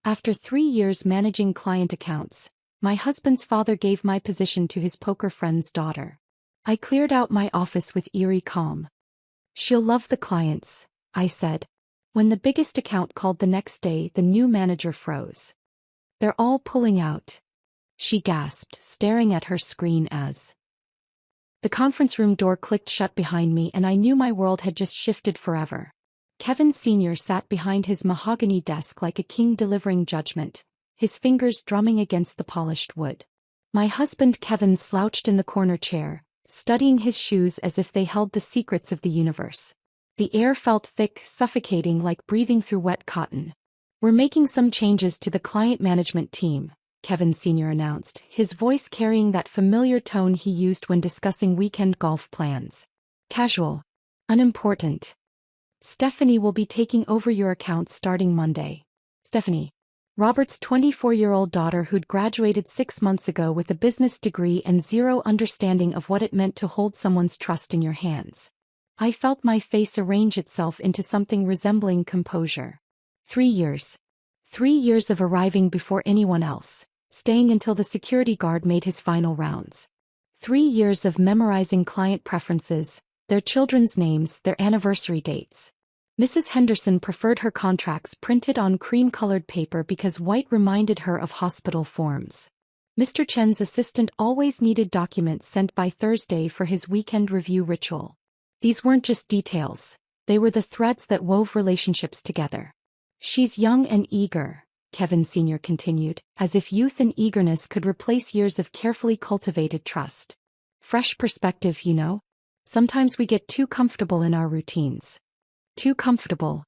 After 3 years managing client accounts, my husband's father gave my position to his poker friend's daughter. I cleared out my office with eerie calm. "She'll love the clients," I said. When the biggest account called the next day, the new manager froze. "They're all pulling out," she gasped, staring at her screen as the conference room door clicked shut behind me, and I knew my world had just shifted forever. Kevin Sr. sat behind his mahogany desk like a king delivering judgment, his fingers drumming against the polished wood. My husband Kevin slouched in the corner chair, studying his shoes as if they held the secrets of the universe. The air felt thick, suffocating, like breathing through wet cotton. "We're making some changes to the client management team," Kevin Sr. announced, his voice carrying that familiar tone he used when discussing weekend golf plans. "Casual. Unimportant. Stephanie will be taking over your accounts starting Monday." Stephanie, Robert's 24-year-old daughter who'd graduated 6 months ago with a business degree and zero understanding of what it meant to hold someone's trust in your hands. I felt my face arrange itself into something resembling composure. 3 years. 3 years of arriving before anyone else, staying until the security guard made his final rounds. 3 years of memorizing client preferences, their children's names, their anniversary dates. Mrs. Henderson preferred her contracts printed on cream-colored paper because white reminded her of hospital forms. Mr. Chen's assistant always needed documents sent by Thursday for his weekend review ritual. These weren't just details, they were the threads that wove relationships together. "She's young and eager," Kevin Sr. continued, as if youth and eagerness could replace years of carefully cultivated trust. "Fresh perspective, you know? Sometimes we get too comfortable in our routines. Too comfortable.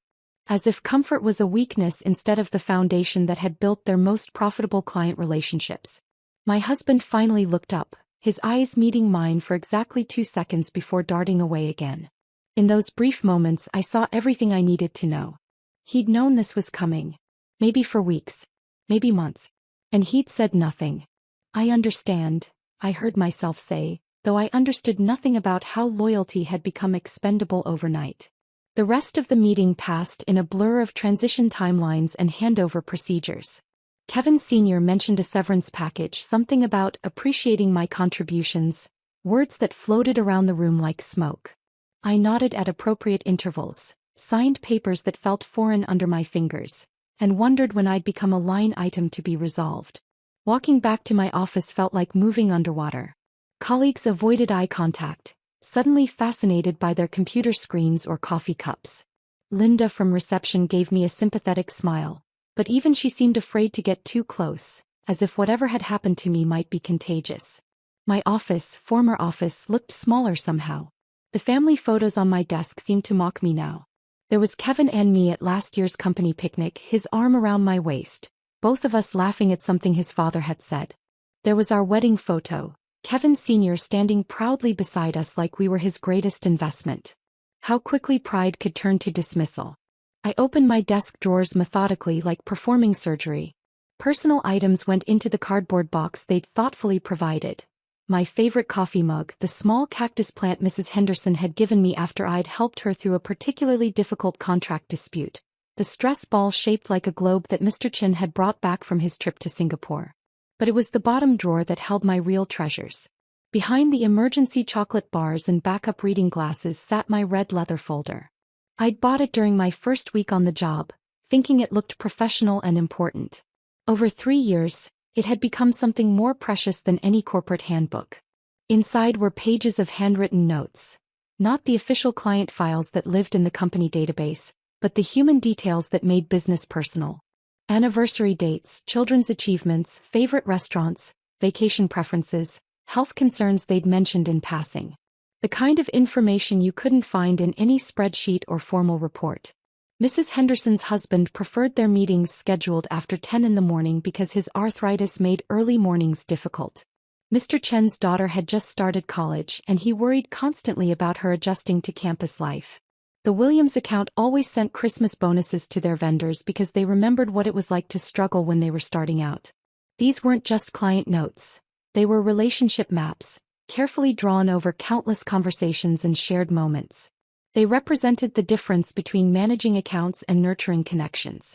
As if comfort was a weakness instead of the foundation that had built their most profitable client relationships." My husband finally looked up, his eyes meeting mine for exactly 2 seconds before darting away again. In those brief moments I saw everything I needed to know. He'd known this was coming. Maybe for weeks. Maybe months. And he'd said nothing. "I understand," I heard myself say, though I understood nothing about how loyalty had become expendable overnight. The rest of the meeting passed in a blur of transition timelines and handover procedures. Kevin Sr. mentioned a severance package, something about appreciating my contributions, words that floated around the room like smoke. I nodded at appropriate intervals, signed papers that felt foreign under my fingers, and wondered when I'd become a line item to be resolved. Walking back to my office felt like moving underwater. Colleagues avoided eye contact, suddenly fascinated by their computer screens or coffee cups. Linda from reception gave me a sympathetic smile, but even she seemed afraid to get too close, as if whatever had happened to me might be contagious. My office, former office, looked smaller somehow. The family photos on my desk seemed to mock me now. There was Kevin and me at last year's company picnic, his arm around my waist, both of us laughing at something his father had said. There was our wedding photo, Kevin Sr. standing proudly beside us like we were his greatest investment. How quickly pride could turn to dismissal. I opened my desk drawers methodically like performing surgery. Personal items went into the cardboard box they'd thoughtfully provided. My favorite coffee mug, the small cactus plant Mrs. Henderson had given me after I'd helped her through a particularly difficult contract dispute. The stress ball shaped like a globe that Mr. Chen had brought back from his trip to Singapore. But it was the bottom drawer that held my real treasures. Behind the emergency chocolate bars and backup reading glasses sat my red leather folder. I'd bought it during my first week on the job, thinking it looked professional and important. Over 3 years, it had become something more precious than any corporate handbook. Inside were pages of handwritten notes. Not the official client files that lived in the company database, but the human details that made business personal. Anniversary dates, children's achievements, favorite restaurants, vacation preferences, health concerns they'd mentioned in passing. The kind of information you couldn't find in any spreadsheet or formal report. Mrs. Henderson's husband preferred their meetings scheduled after 10 in the morning because his arthritis made early mornings difficult. Mr. Chen's daughter had just started college and he worried constantly about her adjusting to campus life. The Williams account always sent Christmas bonuses to their vendors because they remembered what it was like to struggle when they were starting out. These weren't just client notes. They were relationship maps, carefully drawn over countless conversations and shared moments. They represented the difference between managing accounts and nurturing connections.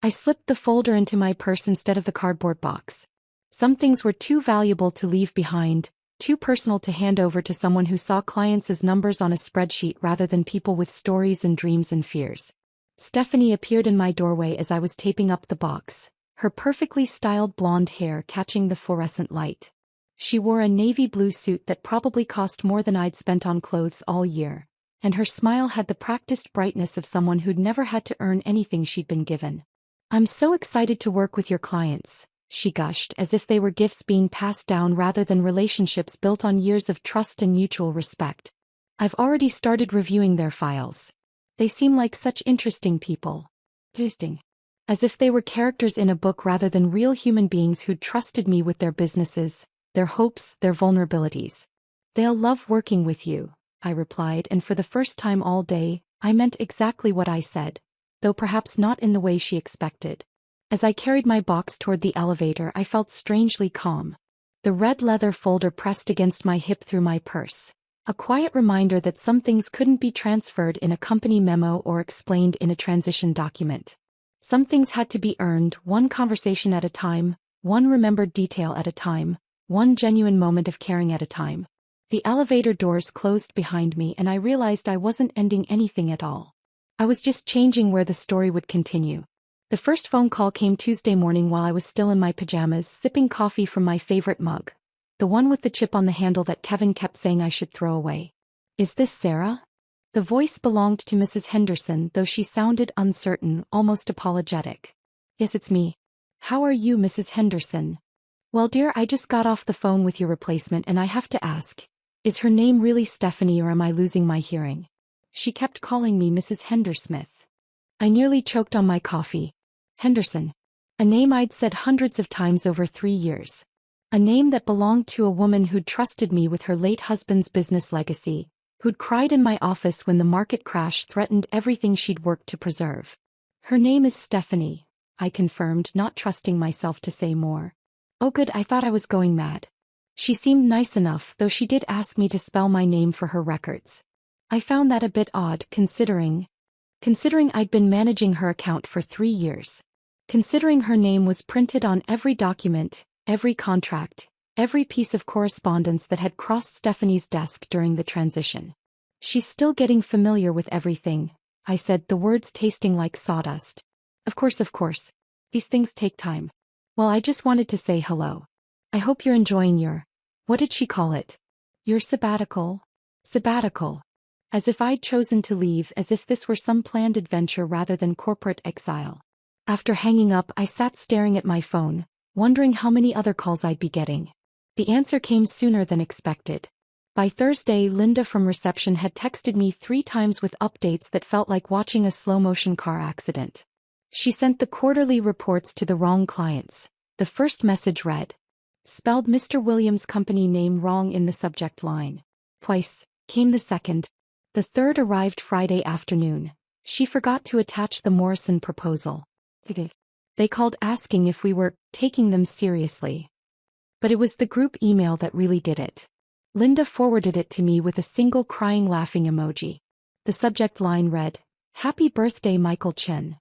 I slipped the folder into my purse instead of the cardboard box. Some things were too valuable to leave behind, too personal to hand over to someone who saw clients as numbers on a spreadsheet rather than people with stories and dreams and fears. Stephanie appeared in my doorway as I was taping up the box, her perfectly styled blonde hair catching the fluorescent light. She wore a navy blue suit that probably cost more than I'd spent on clothes all year, and her smile had the practiced brightness of someone who'd never had to earn anything she'd been given. "I'm so excited to work with your clients," she gushed, as if they were gifts being passed down rather than relationships built on years of trust and mutual respect. "I've already started reviewing their files. They seem like such interesting people." Interesting. As if they were characters in a book rather than real human beings who'd trusted me with their businesses, their hopes, their vulnerabilities. "They'll love working with you," I replied, and for the first time all day, I meant exactly what I said, though perhaps not in the way she expected. As I carried my box toward the elevator, I felt strangely calm. The red leather folder pressed against my hip through my purse. A quiet reminder that some things couldn't be transferred in a company memo or explained in a transition document. Some things had to be earned, one conversation at a time, one remembered detail at a time, one genuine moment of caring at a time. The elevator doors closed behind me and I realized I wasn't ending anything at all. I was just changing where the story would continue. The first phone call came Tuesday morning while I was still in my pajamas, sipping coffee from my favorite mug. The one with the chip on the handle that Kevin kept saying I should throw away. "Is this Sarah?" The voice belonged to Mrs. Henderson, though she sounded uncertain, almost apologetic. "Yes, it's me. How are you, Mrs. Henderson?" "Well, dear, I just got off the phone with your replacement and I have to ask, is her name really Stephanie or am I losing my hearing? She kept calling me Mrs. Hendersmith." I nearly choked on my coffee. Henderson. A name I'd said hundreds of times over 3 years. A name that belonged to a woman who'd trusted me with her late husband's business legacy, who'd cried in my office when the market crash threatened everything she'd worked to preserve. "Her name is Stephanie," I confirmed, not trusting myself to say more. "Oh good, I thought I was going mad." She seemed nice enough, though she did ask me to spell my name for her records. I found that a bit odd, considering I'd been managing her account for 3 years. Considering her name was printed on every document, every contract, every piece of correspondence that had crossed Stephanie's desk during the transition. "She's still getting familiar with everything," I said, the words tasting like sawdust. Of course. These things take time." "Well, I just wanted to say hello. I hope you're enjoying your," what did she call it? "Your sabbatical?" Sabbatical. As if I'd chosen to leave, as if this were some planned adventure rather than corporate exile. After hanging up, I sat staring at my phone, wondering how many other calls I'd be getting. The answer came sooner than expected. By Thursday, Linda from reception had texted me 3 times with updates that felt like watching a slow-motion car accident. She sent the quarterly reports to the wrong clients. The first message read, "Spelled Mr. Williams' company name wrong in the subject line." Twice came the second. The third arrived Friday afternoon. She forgot to attach the Morrison proposal. They called asking if we were taking them seriously. But it was the group email that really did it. Linda forwarded it to me with a single crying laughing emoji. The subject line read, "Happy birthday, Michael Chen."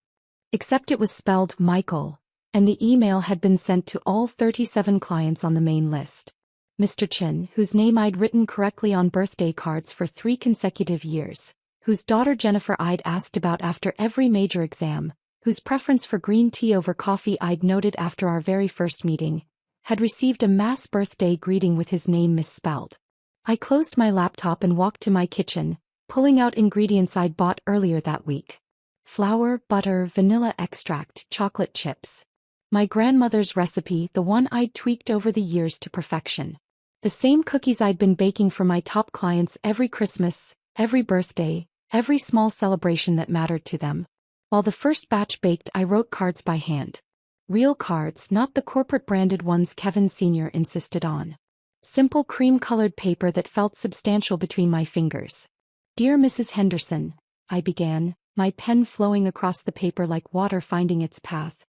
Except it was spelled Michael, and the email had been sent to all 37 clients on the main list. Mr. Chen, whose name I'd written correctly on birthday cards for 3 consecutive years, whose daughter Jennifer I'd asked about after every major exam, whose preference for green tea over coffee I'd noted after our very first meeting, had received a mass birthday greeting with his name misspelled. I closed my laptop and walked to my kitchen, pulling out ingredients I'd bought earlier that week. Flour, butter, vanilla extract, chocolate chips. My grandmother's recipe, the one I'd tweaked over the years to perfection. The same cookies I'd been baking for my top clients every Christmas, every birthday, every small celebration that mattered to them. While the first batch baked, I wrote cards by hand. Real cards, not the corporate branded ones Kevin Sr. insisted on. Simple cream-colored paper that felt substantial between my fingers. "Dear Mrs. Henderson," I began, my pen flowing across the paper like water finding its path.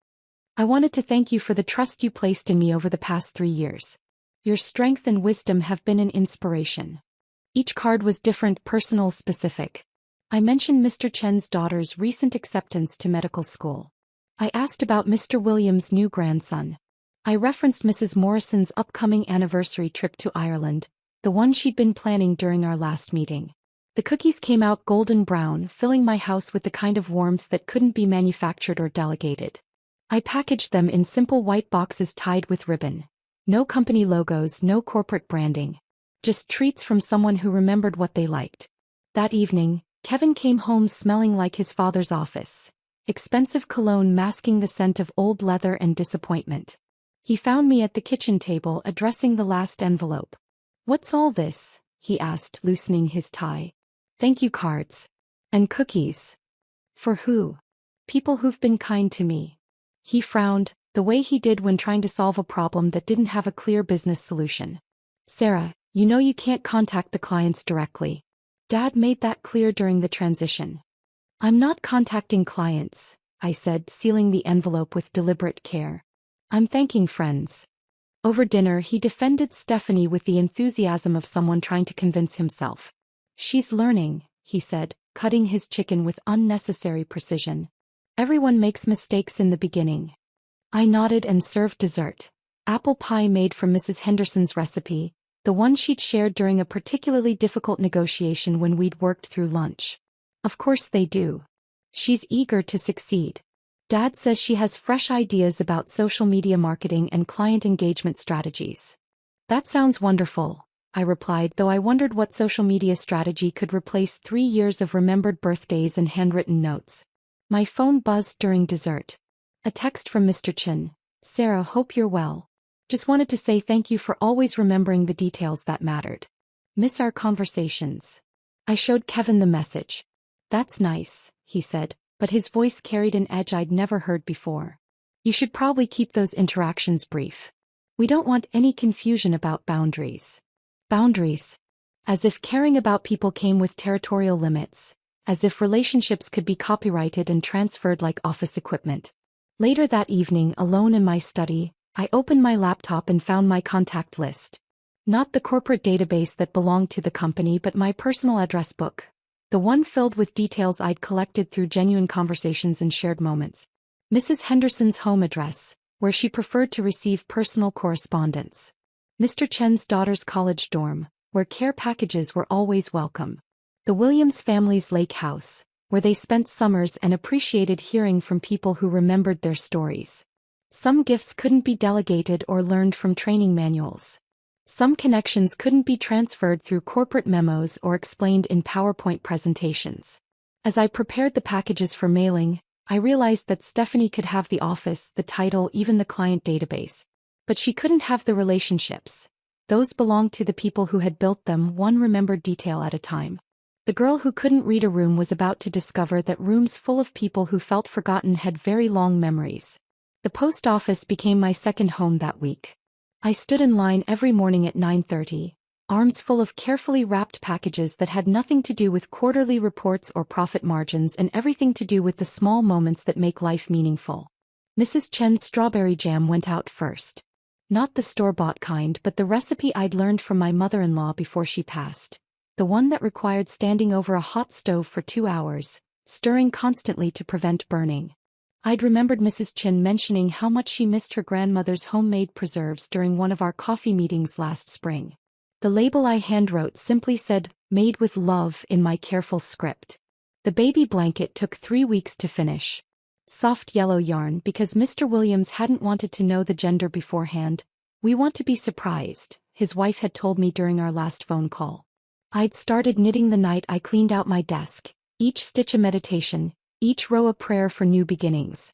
"I wanted to thank you for the trust you placed in me over the past 3 years. Your strength and wisdom have been an inspiration." Each card was different, personal, specific. I mentioned Mr. Chen's daughter's recent acceptance to medical school. I asked about Mr. Williams' new grandson. I referenced Mrs. Morrison's upcoming anniversary trip to Ireland, the one she'd been planning during our last meeting. The cookies came out golden brown, filling my house with the kind of warmth that couldn't be manufactured or delegated. I packaged them in simple white boxes tied with ribbon. No company logos, no corporate branding. Just treats from someone who remembered what they liked. That evening, Kevin came home smelling like his father's office. Expensive cologne masking the scent of old leather and disappointment. He found me at the kitchen table addressing the last envelope. "What's all this?" he asked, loosening his tie. "Thank you cards. And cookies." "For who?" "People who've been kind to me." He frowned, the way he did when trying to solve a problem that didn't have a clear business solution. "Sarah, you know you can't contact the clients directly. Dad made that clear during the transition." "I'm not contacting clients," I said, sealing the envelope with deliberate care. "I'm thanking friends." Over dinner he defended Stephanie with the enthusiasm of someone trying to convince himself. "She's learning," he said, cutting his chicken with unnecessary precision. "Everyone makes mistakes in the beginning." I nodded and served dessert. Apple pie made from Mrs. Henderson's recipe, the one she'd shared during a particularly difficult negotiation when we'd worked through lunch. Of course they do. She's eager to succeed. Dad says she has fresh ideas about social media marketing and client engagement strategies. "That sounds wonderful," I replied, though I wondered what social media strategy could replace 3 years of remembered birthdays and handwritten notes. My phone buzzed during dessert. A text from Mr. Chin. "Sarah, hope you're well. Just wanted to say thank you for always remembering the details that mattered. Miss our conversations." I showed Kevin the message. "That's nice," he said, but his voice carried an edge I'd never heard before. "You should probably keep those interactions brief. We don't want any confusion about boundaries." Boundaries. As if caring about people came with territorial limits. As if relationships could be copyrighted and transferred like office equipment. Later that evening, alone in my study, I opened my laptop and found my contact list. Not the corporate database that belonged to the company, but my personal address book. The one filled with details I'd collected through genuine conversations and shared moments. Mrs. Henderson's home address, where she preferred to receive personal correspondence. Mr. Chen's daughter's college dorm, where care packages were always welcome. The Williams family's lake house, where they spent summers and appreciated hearing from people who remembered their stories. Some gifts couldn't be delegated or learned from training manuals. Some connections couldn't be transferred through corporate memos or explained in PowerPoint presentations. As I prepared the packages for mailing, I realized that Stephanie could have the office, the title, even the client database. But she couldn't have the relationships. Those belonged to the people who had built them, one remembered detail at a time. The girl who couldn't read a room was about to discover that rooms full of people who felt forgotten had very long memories. The post office became my second home that week. I stood in line every morning at 9:30, arms full of carefully wrapped packages that had nothing to do with quarterly reports or profit margins and everything to do with the small moments that make life meaningful. Mrs. Chen's strawberry jam went out first. Not the store-bought kind, but the recipe I'd learned from my mother-in-law before she passed. The one that required standing over a hot stove for 2 hours, stirring constantly to prevent burning. I'd remembered Mrs. Chin mentioning how much she missed her grandmother's homemade preserves during one of our coffee meetings last spring. The label I handwrote simply said, "Made with love," in my careful script. The baby blanket took 3 weeks to finish. Soft yellow yarn because Mr. Williams hadn't wanted to know the gender beforehand. "We want to be surprised," his wife had told me during our last phone call. I'd started knitting the night I cleaned out my desk, each stitch a meditation, each row a prayer for new beginnings.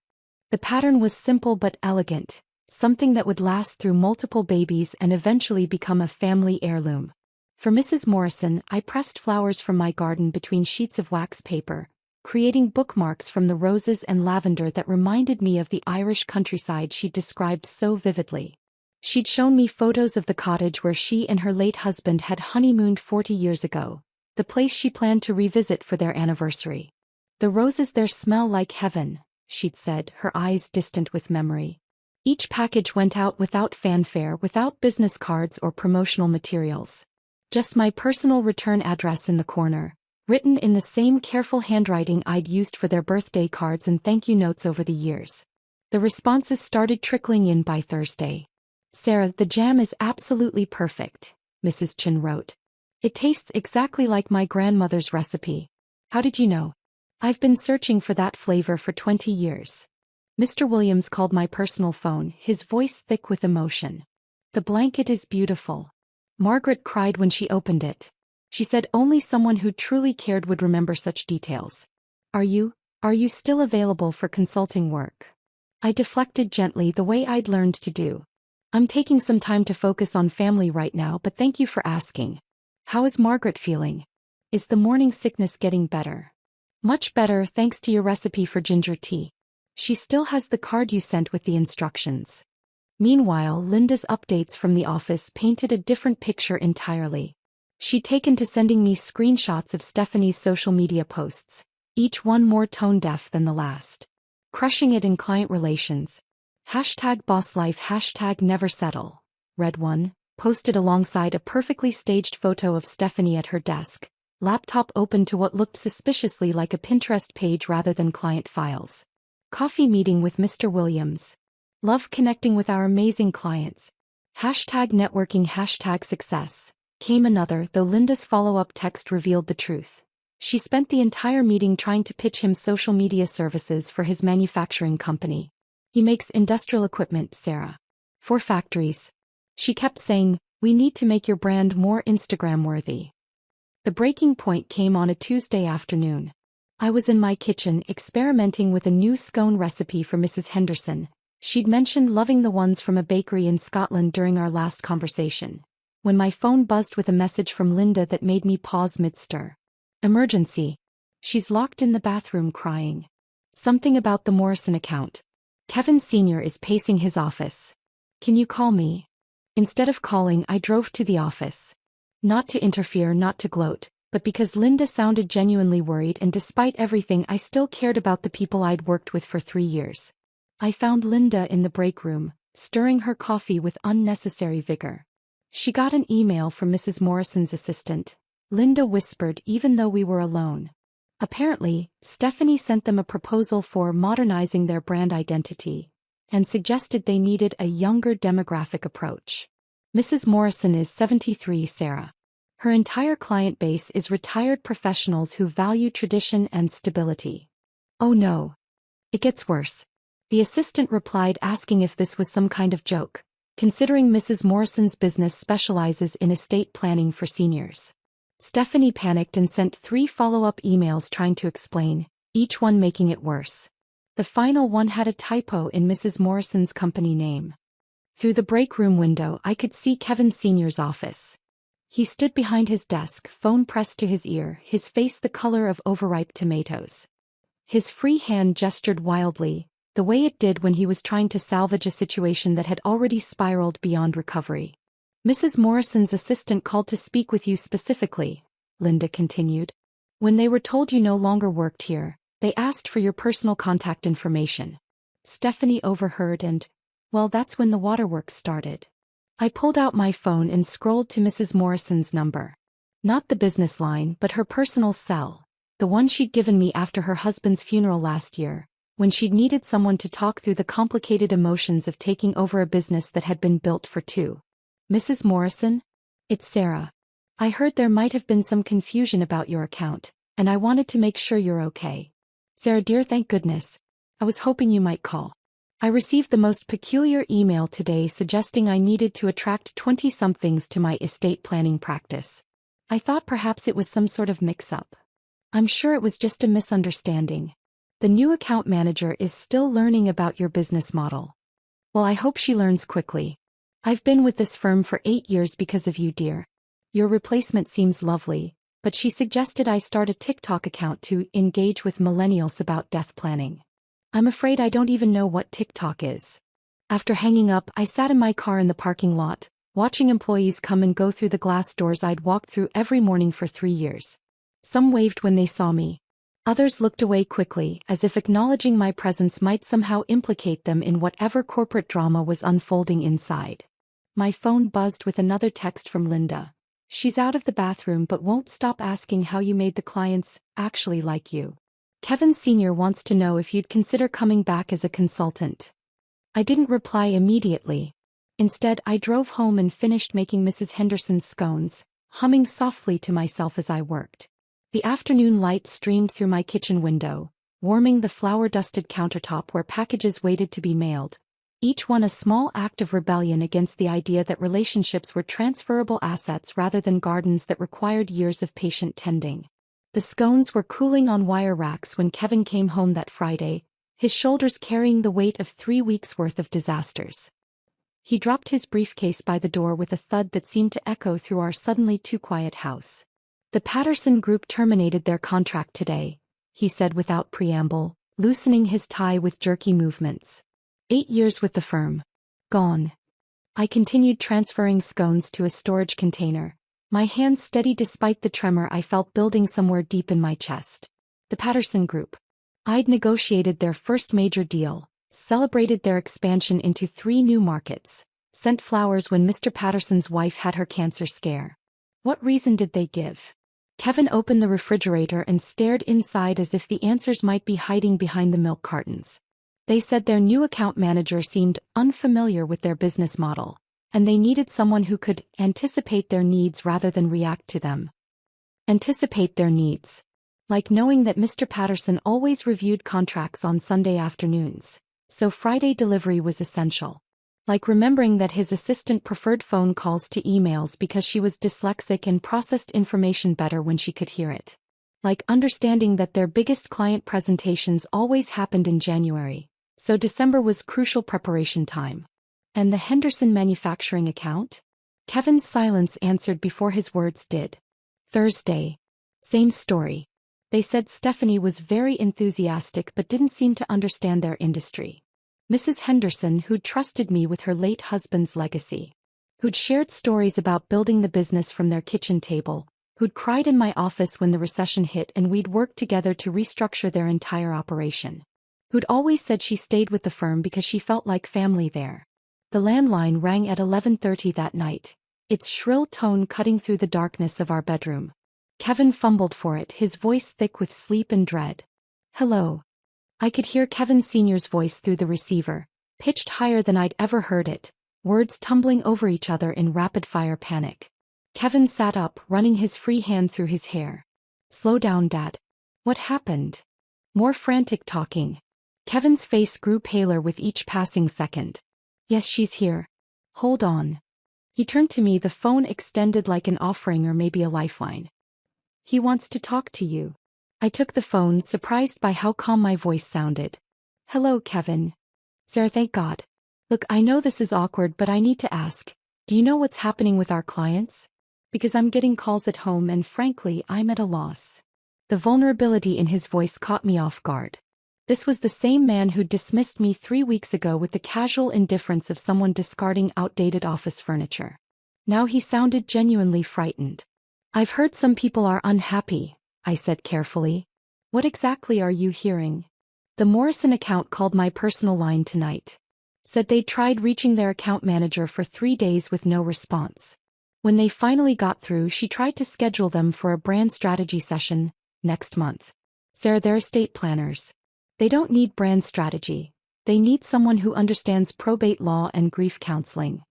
The pattern was simple but elegant, something that would last through multiple babies and eventually become a family heirloom. For Mrs. Morrison, I pressed flowers from my garden between sheets of wax paper, creating bookmarks from the roses and lavender that reminded me of the Irish countryside she'd described so vividly. She'd shown me photos of the cottage where she and her late husband had honeymooned 40 years ago, the place she planned to revisit for their anniversary. "The roses there smell like heaven," she'd said, her eyes distant with memory. Each package went out without fanfare, without business cards or promotional materials. Just my personal return address in the corner, written in the same careful handwriting I'd used for their birthday cards and thank you notes over the years. The responses started trickling in by Thursday. Sarah, the jam is absolutely perfect, Mrs. Chin wrote. It tastes exactly like my grandmother's recipe. How did you know? I've been searching for that flavor for 20 years. Mr. Williams called my personal phone, his voice thick with emotion. The blanket is beautiful. Margaret cried when she opened it. She said only someone who truly cared would remember such details. Are you still available for consulting work? I deflected gently the way I'd learned to do. I'm taking some time to focus on family right now, but thank you for asking. How is Margaret feeling? Is the morning sickness getting better? Much better thanks to your recipe for ginger tea. She still has the card you sent with the instructions. Meanwhile, Linda's updates from the office painted a different picture entirely. She'd taken to sending me screenshots of Stephanie's social media posts, each one more tone-deaf than the last. Crushing it in client relations. #bosslife #neversettle. Read one, posted alongside a perfectly staged photo of Stephanie at her desk, laptop open to what looked suspiciously like a Pinterest page rather than client files. Coffee meeting with Mr. Williams. Love connecting with our amazing clients. #networking #success. Came another, though Linda's follow-up text revealed the truth. She spent the entire meeting trying to pitch him social media services for his manufacturing company. He makes industrial equipment, Sarah. For factories. She kept saying, we need to make your brand more Instagram-worthy. The breaking point came on a Tuesday afternoon. I was in my kitchen experimenting with a new scone recipe for Mrs. Henderson. She'd mentioned loving the ones from a bakery in Scotland during our last conversation, when my phone buzzed with a message from Linda that made me pause mid-stir. Emergency. She's locked in the bathroom crying. Something about the Morrison account. Kevin Sr. is pacing his office. Can you call me? Instead of calling, I drove to the office. Not to interfere, not to gloat, but because Linda sounded genuinely worried, and despite everything I still cared about the people I'd worked with for 3 years. I found Linda in the break room, stirring her coffee with unnecessary vigor. She got an email from Mrs. Morrison's assistant, Linda whispered, even though we were alone. Apparently, Stephanie sent them a proposal for modernizing their brand identity, and suggested they needed a younger demographic approach. Mrs. Morrison is 73, Sarah. Her entire client base is retired professionals who value tradition and stability. Oh no. It gets worse. The assistant replied asking if this was some kind of joke, considering Mrs. Morrison's business specializes in estate planning for seniors. Stephanie panicked and sent 3 follow-up emails trying to explain, each one making it worse. The final one had a typo in Mrs. Morrison's company name. Through the break room window I could see Kevin Sr.'s office. He stood behind his desk, phone pressed to his ear, his face the color of overripe tomatoes. His free hand gestured wildly, the way it did when he was trying to salvage a situation that had already spiraled beyond recovery. Mrs. Morrison's assistant called to speak with you specifically, Linda continued. When they were told you no longer worked here, they asked for your personal contact information. Stephanie overheard and, well, that's when the waterworks started. I pulled out my phone and scrolled to Mrs. Morrison's number. Not the business line, but her personal cell, the one she'd given me after her husband's funeral last year, when she'd needed someone to talk through the complicated emotions of taking over a business that had been built for two. Mrs. Morrison? It's Sarah. I heard there might have been some confusion about your account, and I wanted to make sure you're okay. Sarah dear, thank goodness. I was hoping you might call. I received the most peculiar email today suggesting I needed to attract 20-somethings to my estate planning practice. I thought perhaps it was some sort of mix-up. I'm sure it was just a misunderstanding. The new account manager is still learning about your business model. Well, I hope she learns quickly. I've been with this firm for 8 years because of you, dear. Your replacement seems lovely, but she suggested I start a TikTok account to engage with millennials about death planning. I'm afraid I don't even know what TikTok is. After hanging up, I sat in my car in the parking lot, watching employees come and go through the glass doors I'd walked through every morning for 3 years. Some waved when they saw me. Others looked away quickly, as if acknowledging my presence might somehow implicate them in whatever corporate drama was unfolding inside. My phone buzzed with another text from Linda. She's out of the bathroom but won't stop asking how you made the clients actually like you. Kevin Sr. wants to know if you'd consider coming back as a consultant. I didn't reply immediately. Instead, I drove home and finished making Mrs. Henderson's scones, humming softly to myself as I worked. The afternoon light streamed through my kitchen window, warming the flour-dusted countertop where packages waited to be mailed, each one a small act of rebellion against the idea that relationships were transferable assets rather than gardens that required years of patient tending. The scones were cooling on wire racks when Kevin came home that Friday, his shoulders carrying the weight of 3 weeks' worth of disasters. He dropped his briefcase by the door with a thud that seemed to echo through our suddenly too quiet house. "The Patterson Group terminated their contract today," he said without preamble, loosening his tie with jerky movements. 8 years with the firm. Gone. I continued transferring scones to a storage container, my hands steady despite the tremor I felt building somewhere deep in my chest. The Patterson Group. I'd negotiated their first major deal, celebrated their expansion into 3 new markets, sent flowers when Mr. Patterson's wife had her cancer scare. What reason did they give? Kevin opened the refrigerator and stared inside as if the answers might be hiding behind the milk cartons. They said their new account manager seemed unfamiliar with their business model, and they needed someone who could anticipate their needs rather than react to them. Anticipate their needs. Like knowing that Mr. Patterson always reviewed contracts on Sunday afternoons, so Friday delivery was essential. Like remembering that his assistant preferred phone calls to emails because she was dyslexic and processed information better when she could hear it. Like understanding that their biggest client presentations always happened in January, so December was crucial preparation time. And the Henderson manufacturing account? Kevin's silence answered before his words did. Thursday. Same story. They said Stephanie was very enthusiastic but didn't seem to understand their industry. Mrs. Henderson, who'd trusted me with her late husband's legacy, who'd shared stories about building the business from their kitchen table, who'd cried in my office when the recession hit and we'd worked together to restructure their entire operation, who'd always said she stayed with the firm because she felt like family there. The landline rang at 11:30 that night, its shrill tone cutting through the darkness of our bedroom. Kevin fumbled for it, his voice thick with sleep and dread. "Hello." I could hear Kevin Sr.'s voice through the receiver, pitched higher than I'd ever heard it, words tumbling over each other in rapid-fire panic. Kevin sat up, running his free hand through his hair. "Slow down, Dad." "What happened?" More frantic talking. Kevin's face grew paler with each passing second. "Yes, she's here. Hold on." He turned to me, the phone extended like an offering or maybe a lifeline. "He wants to talk to you." I took the phone, surprised by how calm my voice sounded. "Hello, Kevin." "Sarah, thank God. Look, I know this is awkward, but I need to ask, do you know what's happening with our clients? Because I'm getting calls at home and frankly, I'm at a loss." The vulnerability in his voice caught me off guard. This was the same man who dismissed me 3 weeks ago with the casual indifference of someone discarding outdated office furniture. Now he sounded genuinely frightened. "I've heard some people are unhappy," I said carefully. "What exactly are you hearing?" "The Morrison account called my personal line tonight. Said they'd tried reaching their account manager for 3 days with no response. When they finally got through, she tried to schedule them for a brand strategy session next month. Sarah, they're estate planners. They don't need brand strategy. They need someone who understands probate law and grief counseling."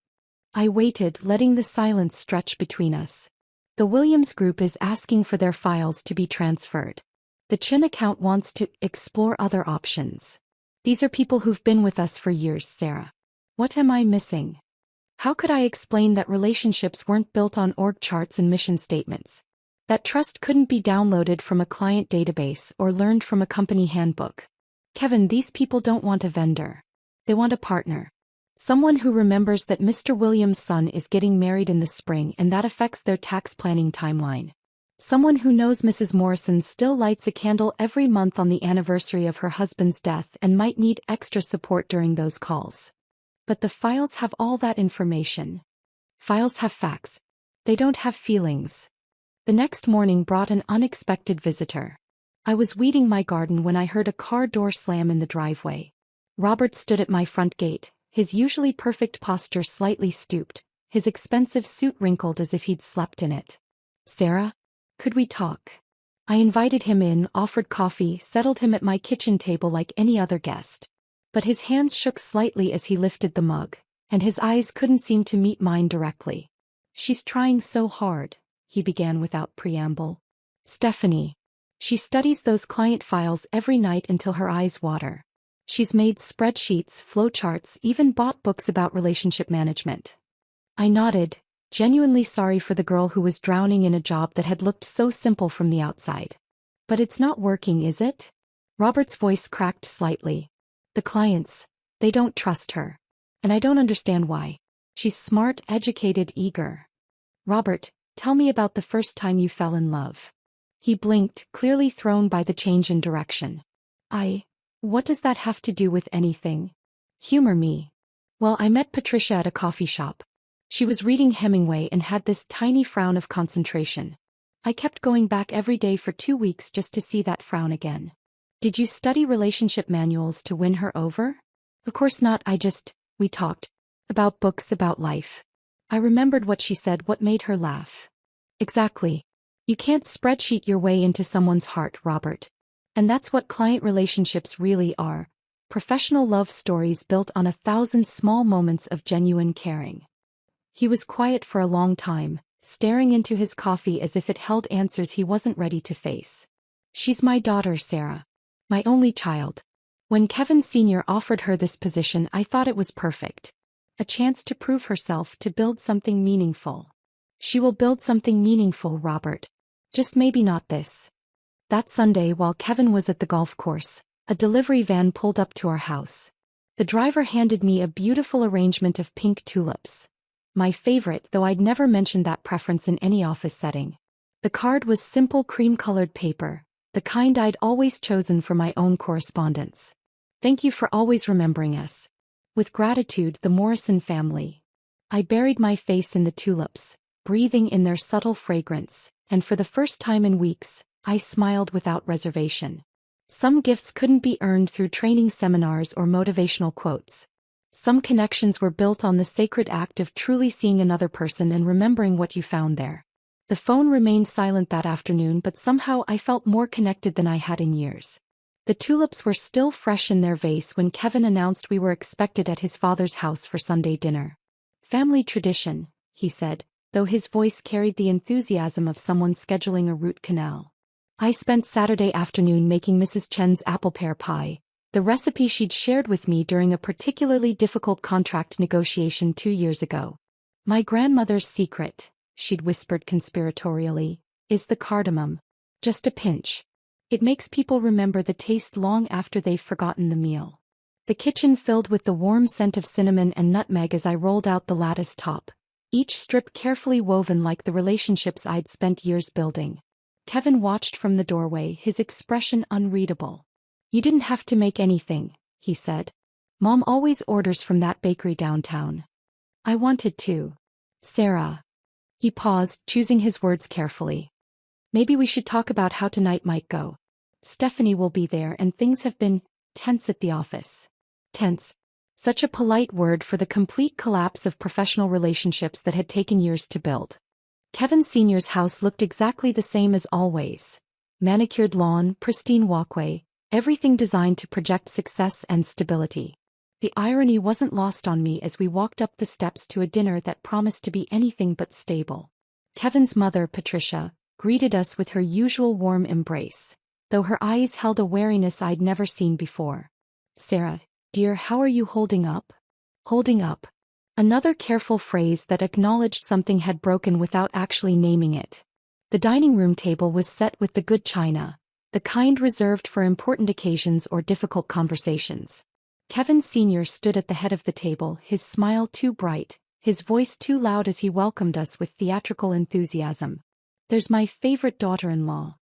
I waited, letting the silence stretch between us. "The Williams Group is asking for their files to be transferred. The Chin account wants to explore other options. These are people who've been with us for years, Sarah. What am I missing?" How could I explain that relationships weren't built on org charts and mission statements? That trust couldn't be downloaded from a client database or learned from a company handbook? "Kevin, these people don't want a vendor. They want a partner. Someone who remembers that Mr. Williams' son is getting married in the spring and that affects their tax planning timeline. Someone who knows Mrs. Morrison still lights a candle every month on the anniversary of her husband's death and might need extra support during those calls." But the files have all that information. Files have facts. They don't have feelings. The next morning brought an unexpected visitor. I was weeding my garden when I heard a car door slam in the driveway. Robert stood at my front gate, his usually perfect posture slightly stooped, his expensive suit wrinkled as if he'd slept in it. "Sarah? Could we talk?" I invited him in, offered coffee, settled him at my kitchen table like any other guest. but his hands shook slightly as he lifted the mug, and his eyes couldn't seem to meet mine directly. "She's trying so hard," he began without preamble. "Stephanie. She studies those client files every night until her eyes water. She's made spreadsheets, flowcharts, even bought books about relationship management." I nodded, genuinely sorry for the girl who was drowning in a job that had looked so simple from the outside. "But it's not working, is it?" Robert's voice cracked slightly. "The clients, they don't trust her. And I don't understand why. She's smart, educated, eager." "Robert, tell me about the first time you fell in love." He blinked, clearly thrown by the change in direction. What does that have to do with anything?" "Humor me." "Well, I met Patricia at a coffee shop. She was reading Hemingway and had this tiny frown of concentration. I kept going back every day for 2 weeks just to see that frown again." "Did you study relationship manuals to win her over?" "Of course not, we talked. About books, about life. I remembered what she said, what made her laugh." "Exactly. You can't spreadsheet your way into someone's heart, Robert. And that's what client relationships really are. Professional love stories built on 1,000 small moments of genuine caring." He was quiet for a long time, staring into his coffee as if it held answers he wasn't ready to face. "She's my daughter, Sarah. My only child. When Kevin Sr. offered her this position, I thought it was perfect. A chance to prove herself, to build something meaningful. She will build something meaningful, Robert. Just maybe not this." That Sunday, while Kevin was at the golf course, a delivery van pulled up to our house. The driver handed me a beautiful arrangement of pink tulips. My favorite, though I'd never mentioned that preference in any office setting. The card was simple cream-colored paper, the kind I'd always chosen for my own correspondence. "Thank you for always remembering us. With gratitude, the Morrison family." I buried my face in the tulips, breathing in their subtle fragrance, and for the first time in weeks, I smiled without reservation. Some gifts couldn't be earned through training seminars or motivational quotes. Some connections were built on the sacred act of truly seeing another person and remembering what you found there. The phone remained silent that afternoon, but somehow I felt more connected than I had in years. The tulips were still fresh in their vase when Kevin announced we were expected at his father's house for Sunday dinner. "Family tradition," he said, though his voice carried the enthusiasm of someone scheduling a root canal. I spent Saturday afternoon making Mrs. Chen's apple pear pie, the recipe she'd shared with me during a particularly difficult contract negotiation 2 years ago. "My grandmother's secret," she'd whispered conspiratorially, "is the cardamom. Just a pinch. It makes people remember the taste long after they've forgotten the meal." The kitchen filled with the warm scent of cinnamon and nutmeg as I rolled out the lattice top, each strip carefully woven like the relationships I'd spent years building. Kevin watched from the doorway, his expression unreadable. "You didn't have to make anything," he said. "Mom always orders from that bakery downtown." "I wanted to. Sarah." He paused, choosing his words carefully. "Maybe we should talk about how tonight might go. Stephanie will be there and things have been tense at the office." Tense. Such a polite word for the complete collapse of professional relationships that had taken years to build. Kevin Sr.'s house looked exactly the same as always. Manicured lawn, pristine walkway, everything designed to project success and stability. The irony wasn't lost on me as we walked up the steps to a dinner that promised to be anything but stable. Kevin's mother, Patricia, greeted us with her usual warm embrace, though her eyes held a wariness I'd never seen before. "Sarah, dear, how are you holding up?" Holding up. Another careful phrase that acknowledged something had broken without actually naming it. The dining room table was set with the good china, the kind reserved for important occasions or difficult conversations. Kevin Sr. stood at the head of the table, his smile too bright, his voice too loud as he welcomed us with theatrical enthusiasm. "There's my favorite daughter-in-law."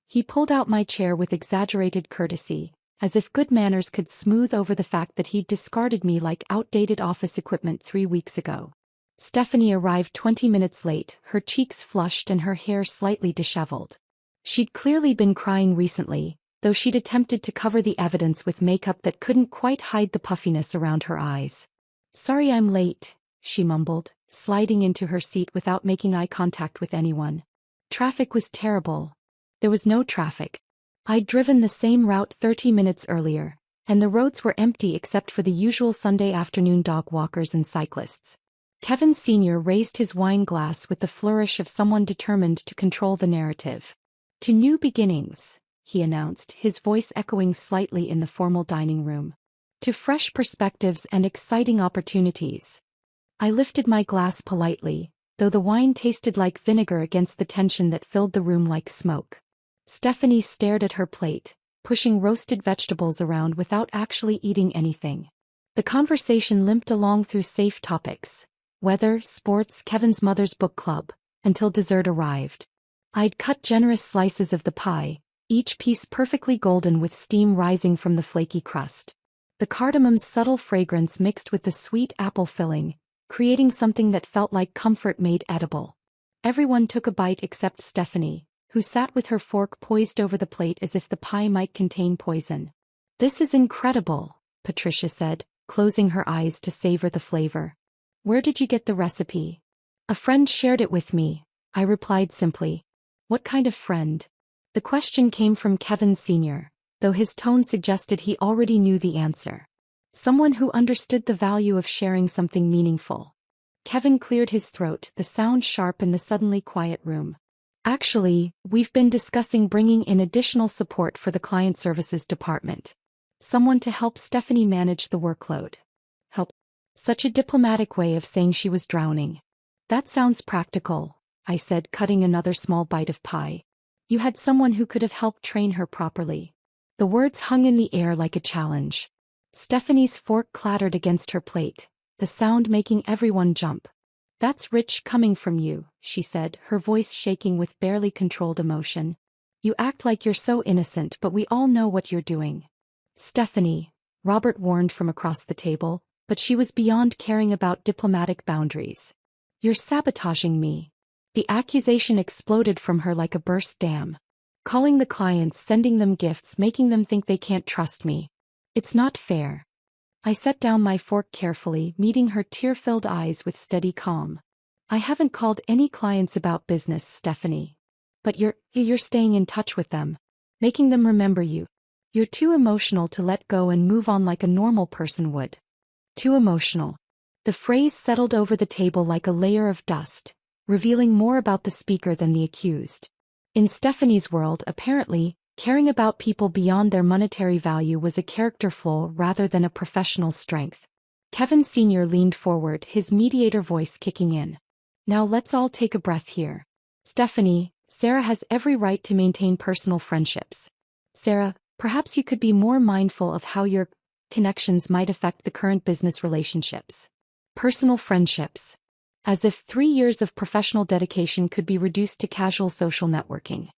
He pulled out my chair with exaggerated courtesy, as if good manners could smooth over the fact that he'd discarded me like outdated office equipment 3 weeks ago. Stephanie arrived 20 minutes late, her cheeks flushed and her hair slightly disheveled. She'd clearly been crying recently, though she'd attempted to cover the evidence with makeup that couldn't quite hide the puffiness around her eyes. "Sorry I'm late," she mumbled, sliding into her seat without making eye contact with anyone. "Traffic was terrible." There was no traffic. I'd driven the same route 30 minutes earlier, and the roads were empty except for the usual Sunday afternoon dog walkers and cyclists. Kevin Sr. raised his wine glass with the flourish of someone determined to control the narrative. "To new beginnings," he announced, his voice echoing slightly in the formal dining room. "To fresh perspectives and exciting opportunities." I lifted my glass politely, though the wine tasted like vinegar against the tension that filled the room like smoke. Stephanie stared at her plate, pushing roasted vegetables around without actually eating anything. The conversation limped along through safe topics: weather, sports, Kevin's mother's book club, until dessert arrived. I'd cut generous slices of the pie, each piece perfectly golden with steam rising from the flaky crust. The cardamom's subtle fragrance mixed with the sweet apple filling, creating something that felt like comfort made edible. Everyone took a bite except Stephanie, who sat with her fork poised over the plate as if the pie might contain poison. "This is incredible," Patricia said, closing her eyes to savor the flavor. "Where did you get the recipe?" "A friend shared it with me," I replied simply. "What kind of friend?" The question came from Kevin Sr., though his tone suggested he already knew the answer. "Someone who understood the value of sharing something meaningful." Kevin cleared his throat, the sound sharp in the suddenly quiet room. "Actually, we've been discussing bringing in additional support for the client services department. Someone to help Stephanie manage the workload." "Help?" Such a diplomatic way of saying she was drowning. "That sounds practical," I said, cutting another small bite of pie. "You had someone who could have helped train her properly." The words hung in the air like a challenge. Stephanie's fork clattered against her plate, the sound making everyone jump. "That's rich coming from you," she said, her voice shaking with barely controlled emotion. "You act like you're so innocent, but we all know what you're doing." "Stephanie," Robert warned from across the table, but she was beyond caring about diplomatic boundaries. "You're sabotaging me." The accusation exploded from her like a burst dam. "Calling the clients, sending them gifts, making them think they can't trust me. It's not fair." I set down my fork carefully, meeting her tear-filled eyes with steady calm. "I haven't called any clients about business, Stephanie. But you're staying in touch with them, making them remember you. You're too emotional to let go and move on like a normal person would." "Too emotional." The phrase settled over the table like a layer of dust, revealing more about the speaker than the accused. In Stephanie's world, apparently, caring about people beyond their monetary value was a character flaw rather than a professional strength. Kevin Sr. leaned forward, his mediator voice kicking in. "Now let's all take a breath here. Stephanie, Sarah has every right to maintain personal friendships. Sarah, perhaps you could be more mindful of how your connections might affect the current business relationships." Personal friendships. As if 3 years of professional dedication could be reduced to casual social networking.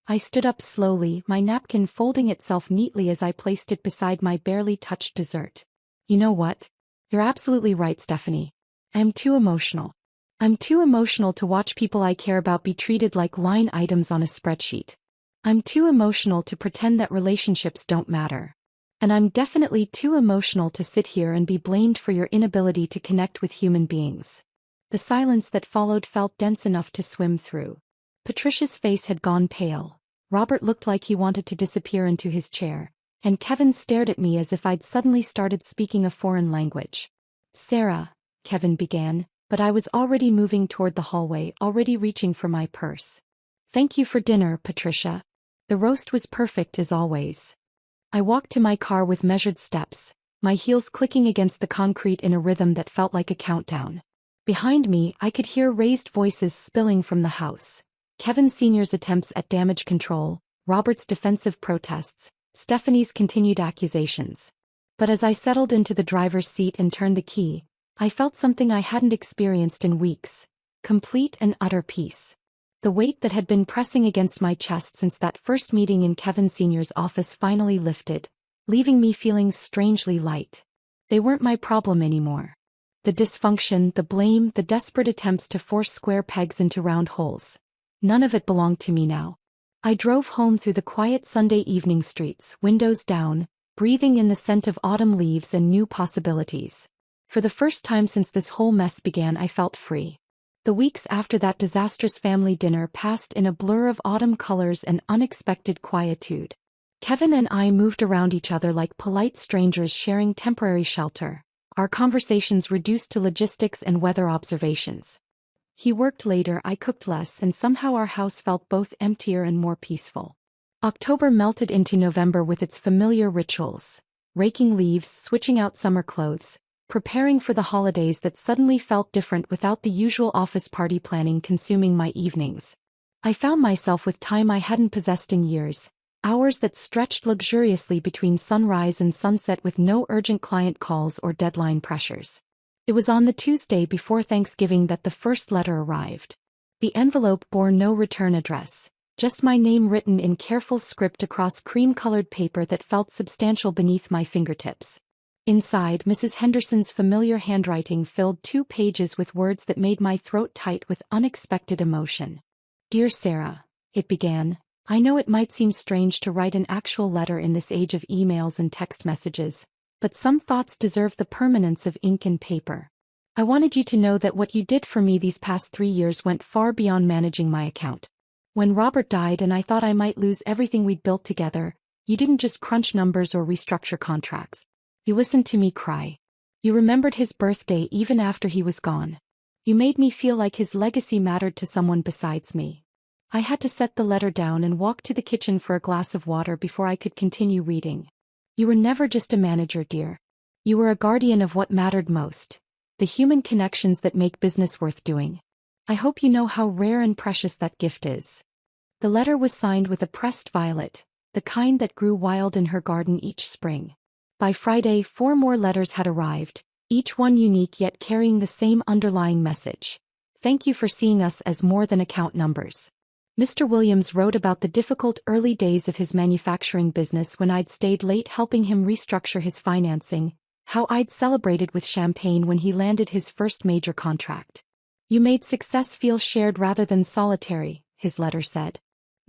I stood up slowly, my napkin folding itself neatly as I placed it beside my barely touched dessert. "You know what? You're absolutely right, Stephanie. I'm too emotional. I'm too emotional to watch people I care about be treated like line items on a spreadsheet. I'm too emotional to pretend that relationships don't matter. And I'm definitely too emotional to sit here and be blamed for your inability to connect with human beings." The silence that followed felt dense enough to swim through. Patricia's face had gone pale. Robert looked like he wanted to disappear into his chair, and Kevin stared at me as if I'd suddenly started speaking a foreign language. "Sarah," Kevin began, but I was already moving toward the hallway, already reaching for my purse. "Thank you for dinner, Patricia. The roast was perfect as always." I walked to my car with measured steps, my heels clicking against the concrete in a rhythm that felt like a countdown. Behind me, I could hear raised voices spilling from the house. Kevin Sr.'s attempts at damage control, Robert's defensive protests, Stephanie's continued accusations. But as I settled into the driver's seat and turned the key, I felt something I hadn't experienced in weeks: complete and utter peace. The weight that had been pressing against my chest since that first meeting in Kevin Sr.'s office finally lifted, leaving me feeling strangely light. They weren't my problem anymore. The dysfunction, the blame, the desperate attempts to force square pegs into round holes. None of it belonged to me now. I drove home through the quiet Sunday evening streets, windows down, breathing in the scent of autumn leaves and new possibilities. For the first time since this whole mess began, I felt free. The weeks after that disastrous family dinner passed in a blur of autumn colors and unexpected quietude. Kevin and I moved around each other like polite strangers sharing temporary shelter, our conversations reduced to logistics and weather observations. He worked later, I cooked less, and somehow our house felt both emptier and more peaceful. October melted into November with its familiar rituals: raking leaves, switching out summer clothes, preparing for the holidays that suddenly felt different without the usual office party planning consuming my evenings. I found myself with time I hadn't possessed in years, hours that stretched luxuriously between sunrise and sunset with no urgent client calls or deadline pressures. It was on the Tuesday before Thanksgiving that the first letter arrived. The envelope bore no return address, just my name written in careful script across cream-colored paper that felt substantial beneath my fingertips. Inside, Mrs. Henderson's familiar handwriting filled 2 pages with words that made my throat tight with unexpected emotion. "Dear Sarah," it began, "I know it might seem strange to write an actual letter in this age of emails and text messages, but some thoughts deserve the permanence of ink and paper. I wanted you to know that what you did for me these past 3 years went far beyond managing my account. When Robert died and I thought I might lose everything we'd built together, you didn't just crunch numbers or restructure contracts. You listened to me cry. You remembered his birthday even after he was gone. You made me feel like his legacy mattered to someone besides me." I had to set the letter down and walk to the kitchen for a glass of water before I could continue reading. "You were never just a manager, dear. You were a guardian of what mattered most, the human connections that make business worth doing. I hope you know how rare and precious that gift is." The letter was signed with a pressed violet, the kind that grew wild in her garden each spring. By Friday, 4 more letters had arrived, each one unique yet carrying the same underlying message: "Thank you for seeing us as more than account numbers." Mr. Williams wrote about the difficult early days of his manufacturing business when I'd stayed late helping him restructure his financing, how I'd celebrated with champagne when he landed his first major contract. "You made success feel shared rather than solitary," his letter said.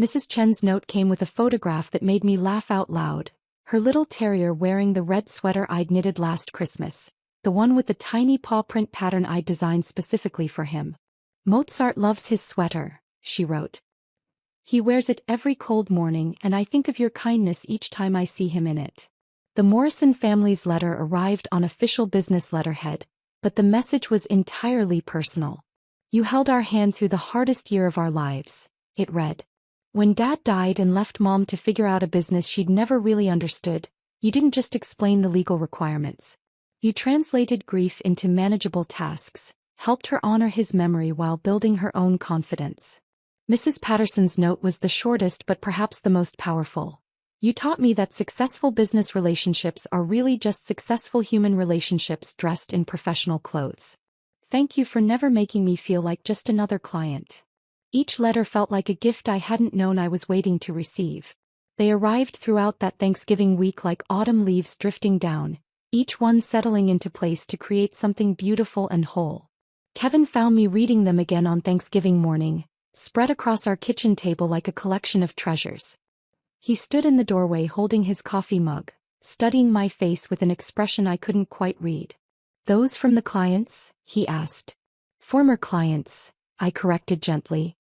Mrs. Chen's note came with a photograph that made me laugh out loud, her little terrier wearing the red sweater I'd knitted last Christmas, the one with the tiny paw print pattern I'd designed specifically for him. "Mozart loves his sweater," she wrote. "He wears it every cold morning, and I think of your kindness each time I see him in it." The Morrison family's letter arrived on official business letterhead, but the message was entirely personal. "You held our hand through the hardest year of our lives," it read. "When Dad died and left Mom to figure out a business she'd never really understood, you didn't just explain the legal requirements. You translated grief into manageable tasks, helped her honor his memory while building her own confidence." Mrs. Patterson's note was the shortest but perhaps the most powerful. "You taught me that successful business relationships are really just successful human relationships dressed in professional clothes. Thank you for never making me feel like just another client." Each letter felt like a gift I hadn't known I was waiting to receive. They arrived throughout that Thanksgiving week like autumn leaves drifting down, each one settling into place to create something beautiful and whole. Kevin found me reading them again on Thanksgiving morning, spread across our kitchen table like a collection of treasures. He stood in the doorway holding his coffee mug, studying my face with an expression I couldn't quite read. "Those from the clients?" he asked. "Former clients," I corrected gently.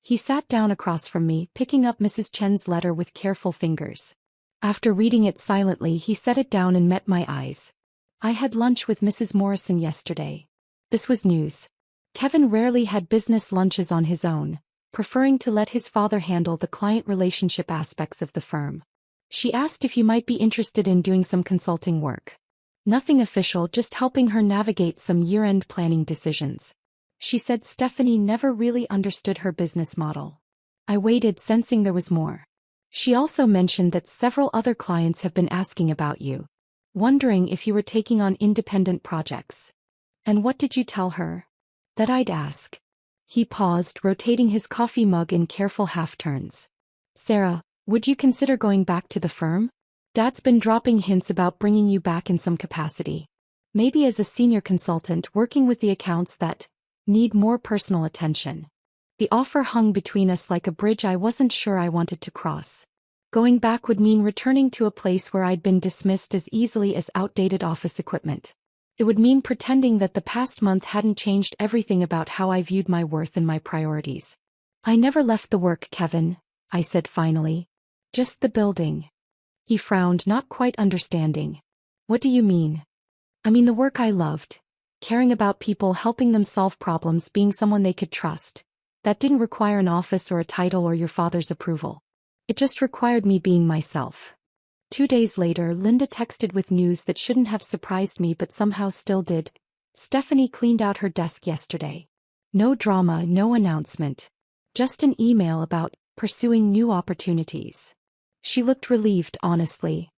He sat down across from me, picking up Mrs. Chen's letter with careful fingers. After reading it silently, he set it down and met my eyes. "I had lunch with Mrs. Morrison yesterday." This was news. Kevin rarely had business lunches on his own, preferring to let his father handle the client relationship aspects of the firm. "She asked if you might be interested in doing some consulting work. Nothing official, just helping her navigate some year-end planning decisions. She said Stephanie never really understood her business model." I waited, sensing there was more. "She also mentioned that several other clients have been asking about you, wondering if you were taking on independent projects." "And what did you tell her?" "That I'd ask." He paused, rotating his coffee mug in careful half-turns. "Sarah, would you consider going back to the firm? Dad's been dropping hints about bringing you back in some capacity. Maybe as a senior consultant working with the accounts that need more personal attention." The offer hung between us like a bridge I wasn't sure I wanted to cross. Going back would mean returning to a place where I'd been dismissed as easily as outdated office equipment. It would mean pretending that the past month hadn't changed everything about how I viewed my worth and my priorities. "I never left the work, Kevin," I said finally. "Just the building." He frowned, not quite understanding. What do you mean? I mean the work I loved. Caring about people, helping them solve problems, being someone they could trust. That didn't require an office or a title or your father's approval. It just required me being myself. 2 days later, Linda texted with news that shouldn't have surprised me but somehow still did. Stephanie cleaned out her desk yesterday. No drama, no announcement. Just an email about pursuing new opportunities. She looked relieved, honestly.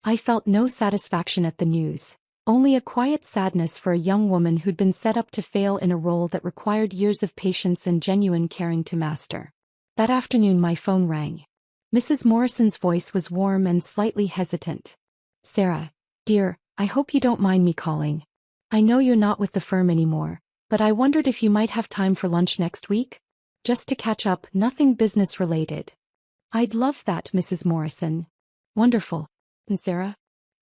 I felt no satisfaction at the news. Only a quiet sadness for a young woman who'd been set up to fail in a role that required years of patience and genuine caring to master. That afternoon my phone rang. Mrs. Morrison's voice was warm and slightly hesitant. Sarah, dear, I hope you don't mind me calling. I know you're not with the firm anymore, but I wondered if you might have time for lunch next week? Just to catch up, nothing business related. I'd love that, Mrs. Morrison. Wonderful. And Sarah?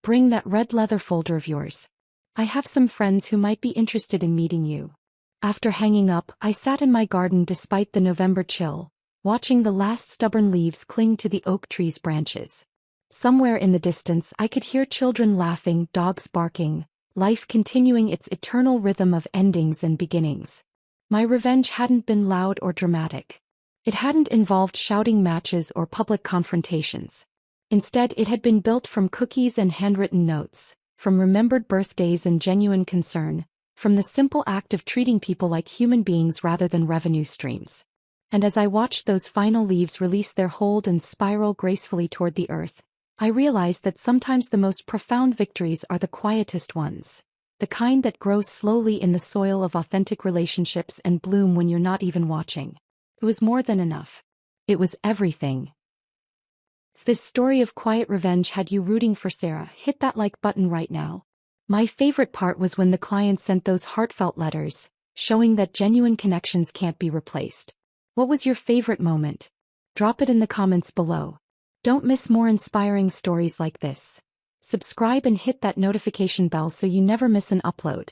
Bring that red leather folder of yours. I have some friends who might be interested in meeting you. After hanging up, I sat in my garden despite the November chill, watching the last stubborn leaves cling to the oak tree's branches. Somewhere in the distance I could hear children laughing, dogs barking, life continuing its eternal rhythm of endings and beginnings. My revenge hadn't been loud or dramatic. It hadn't involved shouting matches or public confrontations. Instead, it had been built from cookies and handwritten notes, from remembered birthdays and genuine concern, from the simple act of treating people like human beings rather than revenue streams. And as I watched those final leaves release their hold and spiral gracefully toward the earth, I realized that sometimes the most profound victories are the quietest ones, the kind that grow slowly in the soil of authentic relationships and bloom when you're not even watching. It was more than enough. It was everything. If this story of quiet revenge had you rooting for Sarah, hit that like button right now. My favorite part was when the client sent those heartfelt letters, showing that genuine connections can't be replaced. What was your favorite moment? Drop it in the comments below. Don't miss more inspiring stories like this. Subscribe and hit that notification bell so you never miss an upload.